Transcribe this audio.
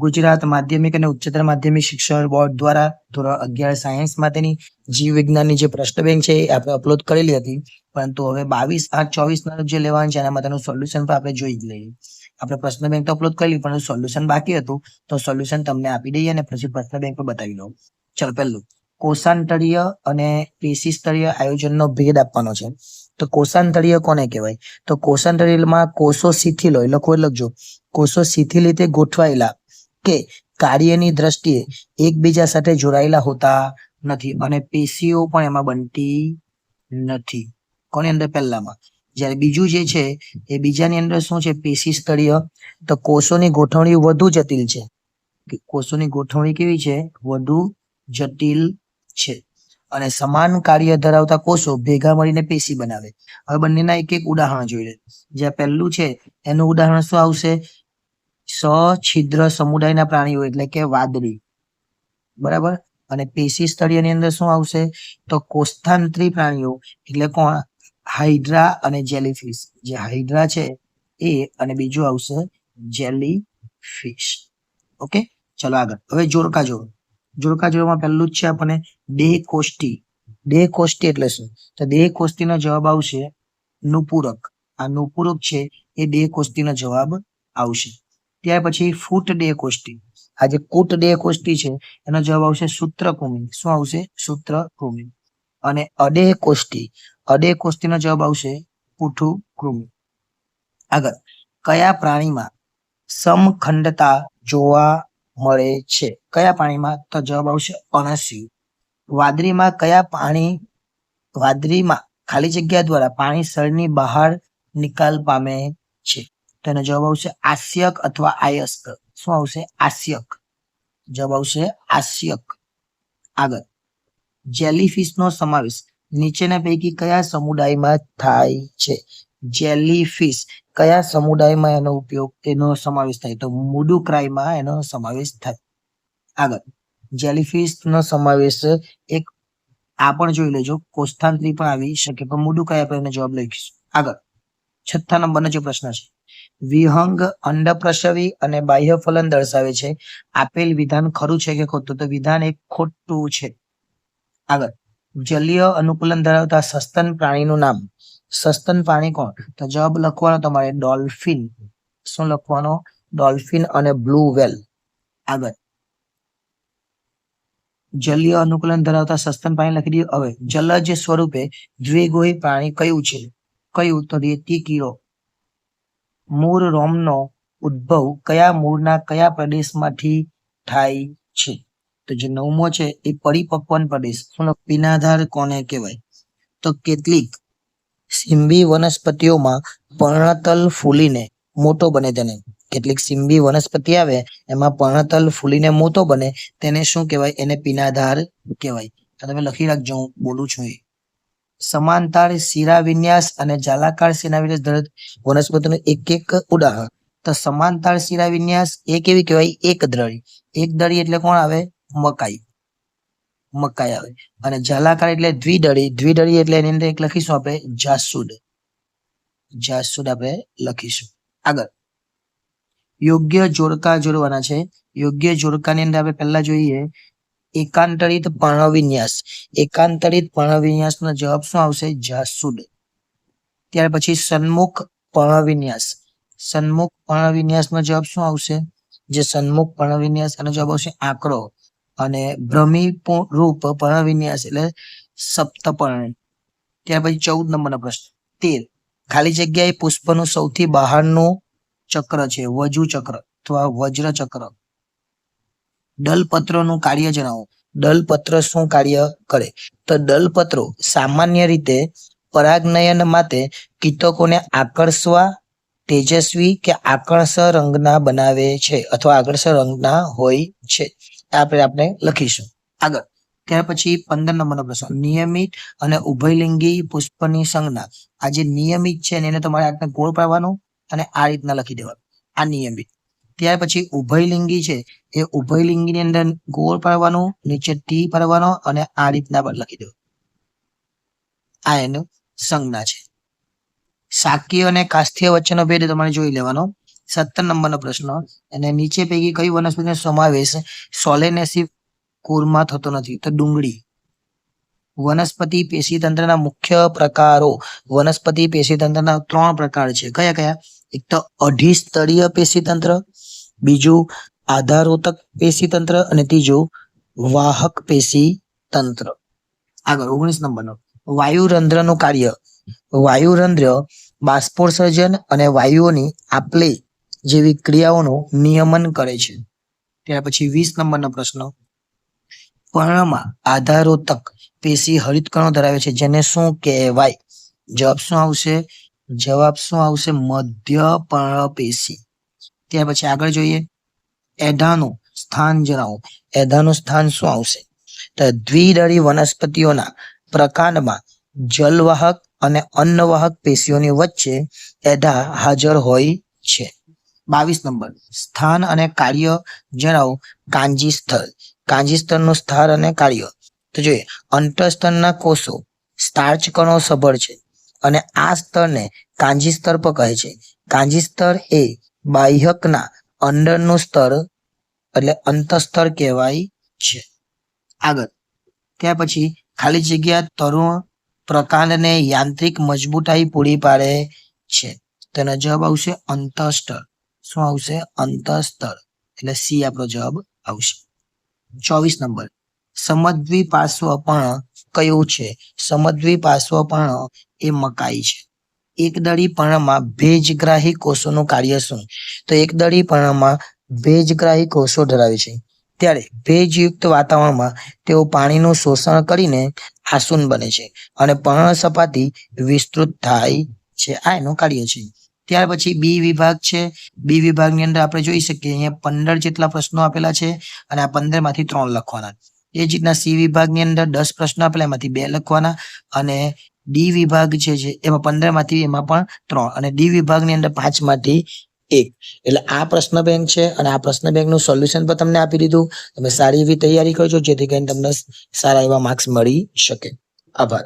ગુજરાત માધ્યમિક અને ઉચ્ચતર માધ્યમિક શિક્ષણ બોર્ડ દ્વારા ધોરણ 11 સાયન્સ માટેની જીવ વિજ્ઞાનની જે પ્રશ્ન બેંક છે એ આપણે અપલોડ કરેલી હતી, પરંતુ હવે 22/8/24 ના જે લેવાનું છે એના માટેનું સોલ્યુશન પણ આપણે જોઈ જ લઈએ. આપણે પ્રશ્ન બેંક તો અપલોડ કરી, પણ સોલ્યુશન બાકી હતું, તો સોલ્યુશન તમને આપી દઈએ અને પછી પ્રશ્ન બેંક પર બતાવી દઉં. ચાલો, પહેલું કોષાંતરીય અને પેશીસ્તરીય આયોજનનો ભેદ આપવાનો છે. તો કોષાંતરીય કોને કહેવાય? તો કોષાંતરીયમાં કોષો શિથિલ લખજો. કોષો શિથિલ રીતે ગોઠવાયેલા કે કાર્યની દ્રષ્ટિએ એકબીજા સાથે જોડાયેલા હોતા નથી, અને પેશીઓ પણ એમાં બનતી નથી. કોની અંદર? પહેલામાં. જ્યારે બીજું જે છે એ બીજાની અંદર શું છે? પેશી સ્તરીય. તો કોષોની ગોઠવણી વધુ જટિલ છે. કોષોની ગોઠવણી કેવી છે? વધુ જટિલ છે. અને સમાન કાર્ય ધરાવતા કોષો ભેગા મળીને પેશી બનાવે. હવે બંનેના એક એક ઉદાહરણ જોઈ લે. જે પહેલું છે એનું ઉદાહરણ શું આવશે? સછિદ્ર સમુદાયના પ્રાણીઓ એટલે કે વાદળી, બરાબર. અને પેશી સ્તરીયની અંદર શું આવશે? તો કોષાંતરી પ્રાણીઓ એટલે કોણ? હાઇડ્રા અને જેલીફિશ. જે હાઇડ્રા છે એ, અને બીજું આવશે જેલીફિશ. ઓકે, ચલો આગળ. હવે જોડકા જોડો. જોડકા જોડમાં પહેલું જ છે આપણને દેહકોષ્ઠી. દેહકોષ્ઠી એટલે શું? તો દેહકોષ્ઠીનો જવાબ આવશે નુપુરક. આ નુપુરક છે એ દેહકોષ્ઠીનો જવાબ આવશે. ત્યાર પછી ફૂટ દેહકોષ્ઠી. આ જે કૂટ દેહકોષ્ઠી છે એનો જવાબ આવશે સૂત્રકૃમિ. શું આવશે? સૂત્રકૃમિ. અને અદેહ કોષ્ઠી. અદેહ કોષ્ઠીનો જવાબ આવશે પુઠુકૃમિ. આગળ, કયા પ્રાણીમાં સમખંડતા જોવા મળે છે? કયા પ્રાણીમાં? તો જવાબ આવશે અણસિયું. વાદળીમાં ખાલી જગ્યા દ્વારા પાણી શરીરની બહાર નિકાલ પામે છે. તો એનો જવાબ આવશે આસ્યક અથવા આયસ્ક. શું આવશે? આસ્યક. જવાબ આવશે આસ્યક. આગળ, જેલીફિશનો સમાવેશ નીચેના પૈકી કયા સમુદાયમાં થાય છે? જેલીફિશ કયા સમુદાયમાં એનો સમાવેશ થાય? તો મુડુક્રાઈમાં એનો સમાવેશ થાય. આગળ, જેલીફિશનો સમાવેશ એક આ પણ જોઈ લેજો, કોષાંતરી પણ આવી શકે, પણ મુડુક્રાઈ આપણે એનો જવાબ લખીશું. આગળ, 6થા નંબરનો જે પ્રશ્ન છે, વિહંગ અંડપ્રસવી અને બાહ્ય ફલન દર્શાવે છે. આપેલ વિધાન ખરું છે કે ખોટું? તો વિધાન એક ખોટું છે. આગળ, જલીય અનુકૂલન ધરાવતા સસ્તન પ્રાણીનું નામ. સસ્તન પ્રાણી કોણ? તો જવાબ લખવાનો તમારે ડોલ્ફિન. શું લખવાનો? ડોલ્ફિન અને બ્લુ વેલ. આગળ, જલીય અનુકૂલન ધરાવતા સસ્તન પ્રાણી લખી દઈએ. હવે જલજ સ્વરૂપે દ્વિગોહી પ્રાણી કયું છે? કયું? તો રેતી કીડો. મૂળ રોમનો ઉદ્ભવ કયા મૂળના કયા પ્રદેશમાંથી થાય છે? તો જે 9મો છે એ પરિપક્વન પ્રદેશ. પીનાધાર કોને કહેવાય? તો કેટલીક સિંબી વનસ્પતિઓમાં પર્ણતલ ફૂલીને મોટો બને તેને. કેટલીક સિંબી વનસ્પતિ આવે એમાં પર્ણતલ ફૂલીને મોટો બને તેને શું કહેવાય? એને પીનાધાર કહેવાય. તો તમે લખી રાખજો, હું બોલું છું એ. સમાંતર શિરા વિન્યાસ અને જાલાકાર શિરા વિન્યાસ ધરાવતી વનસ્પતિનું એક એક ઉદાહરણ. તો સમાંતર શિરા વિન્યાસ એ કેવી કહેવાય? એક દળી. એક દળી એટલે કોણ આવે? મકાઈ. મકાઈ આવે. અને જાલાકાર એટલે દ્વિદળી. દ્વિદળી એટલે એની અંદર એક લખીશું આપણે જાસૂદ. જાસૂદ આપણે લખીશું. આગળ, યોગ્ય જોડકા જોડવાના છે. યોગ્ય જોડકાની અંદર આપણે પહેલા જોઈએ એકાંતરિત પર્ણવિન્યાસ. એકાંતરિત પર્ણવિન્યાસનો જવાબ શું આવશે? જાસૂદ. ત્યાર પછી સન્મુખ પર્ણવિન્યાસ. સન્મુખ પર્ણવિન્યાસનો જવાબ શું આવશે? જે સન્મુખ પર્ણવિન્યાસ એનો જવાબ આવશે આંકડો. અને ભ્રમી રૂપ પર્ણવિન્યાસ એટલે સપ્તપર્ણી. ત્યાર પછી 14 નંબરનો પ્રશ્ન 13. ખાલી જગ્યાએ પુષ્પનું સૌથી બહારનું ચક્ર છે વજુ ચક્ર અથવા વજ્ર ચક્ર. દલપત્રોનું કાર્ય જણાવો. દલપત્ર શું કાર્ય કરે? તો દલપત્રો સામાન્ય રીતે પરાગનયન માટે કીટકોને આકર્ષવા તેજસ્વી કે આકર્ષક રંગના બનાવે છે અથવા આકર્ષક રંગના હોય છે. આપણે લખીશું. આગળ, ત્યાર પછી 15 નંબરનો પ્રશ્ન, નિયમિત અને ઉભયલિંગી પુષ્પની સંજ્ઞા. આ જે નિયમિત છે એને તમારે આપણે ગોળ પાડવાનું અને આ રીતના લખી દેવાનું. આ નિયમિત. ત્યાર પછી ઉભયલિંગી છે એ ઉભયલિંગીની અંદર ગોળ પાડવાનું, નીચે ટી પાડવાનો અને આ રીતના પણ લખી દેવાનું. આ એનું સંજ્ઞા છે. શાક્ય અને કાસ્થ્ય વચ્ચેનો ભેદ તમારે જોઈ લેવાનો. 17 નંબરનો પ્રશ્ન, અને નીચે પૈકી કઈ વનસ્પતિનો સમાવેશ સોલેનેસી કુળમાં થતો નથી? તો ડુંગળી. વનસ્પતિ પેશીતંત્રના મુખ્ય પ્રકારો. વનસ્પતિ પેશીતંત્રના 3 પ્રકાર છે. કયા કયા? એક તો અઢીસ્તરીય પેશીતંત્ર, બીજું આધારોતક પેશીતંત્ર અને ત્રીજું વાહક પેશીતંત્ર. આગળ 19 નંબરનો, વાયુરંધ્રનું કાર્ય. વાયુરંધ્ર બાષ્પોત્સર્જન અને વાયુઓની આપલે જેવી ક્રિયાઓનું નિયમન કરે છે. ત્યાર પછી 20 નંબરનો પ્રશ્ન, પર્ણમાં આધારોતક પેશી હરિતકણો ધરાવે છે, જેને શું કહેવાય? જવાબ શું આવશે? મધ્ય પર્ણ પેશી. ત્યાર પછી આગળ જોઈએ, એઢાનું સ્થાન જણાવો. એઢાનું સ્થાન શું આવશે? તો દ્વિદળી વનસ્પતિઓના પ્રકાંડમાં જલવાહક અને અન્નવાહક પેશીઓની વચ્ચે એઢા હાજર હોય છે. 22 નંબર, સ્થાન અને કાર્ય જણાવો. કાંજીસ્તર. કાંજીસ્તરનું સ્થાન અને કાર્ય. તો જોઈએ, અંતઃસ્તરના કોષો સ્ટાર્ચ કણો સભર છે અને આ સ્તરને કાંજીસ્તર પણ કહે છે. કાંજીસ્તર એ બાહ્યકના અંદરનું સ્તર એટલે અંતઃસ્તર કહેવાય છે. આગળ, ત્યાર પછી ખાલી જગ્યા તરુણ પ્રકાંડને યાંત્રિક મજબૂતાઈ પૂરી પાડે છે. તેનો જવાબ આવશે અંતઃસ્તર. શું આવશે? અંતઃસ્તર. એટલે સી આપણો જવાબ આવશે. 24 નંબર, સમદ્વિપાર્શ્વપર્ણ કયું છે? સમદ્વિપાર્શ્વપર્ણ એ મકાઈ છે. એકદળી પર્ણમાં ભેજગ્રાહી કોષોનું કાર્ય શું? તો એકદળી પર્ણમાં ભેજગ્રાહી કોષો ધરાવે છે, ત્યારે ભેજયુક્ત વાતાવરણમાં તેઓ પાણીનું શોષણ કરીને આસુન બને છે અને પર્ણ સપાટી વિસ્તૃત થાય છે. આ એનું કાર્ય છે. ત્યાર પછી બી વિભાગ છે. બી વિભાગની અંદર આપણે જોઈ શકીએ અહીંયા 15 જેટલા પ્રશ્નો આપેલા છે અને આ 15 માંથી 3 લખવાના. એ જ રીતના સી વિભાગની અંદર 10 પ્રશ્નો આપેલા, એમાંથી 2 લખવાના, અને ડી વિભાગ છે એમાં 15 માંથી એમાં પણ 3, અને ડી વિભાગની અંદર 5 માંથી 1. એટલે આ પ્રશ્ન બેંક છે અને આ પ્રશ્ન બેંકનું સોલ્યુશન પણ તમને આપી દીધું. તમે સારી એવી તૈયારી કરજો જેથી કરીને તમને સારા એવા માર્ક્સ મળી શકે. આભાર.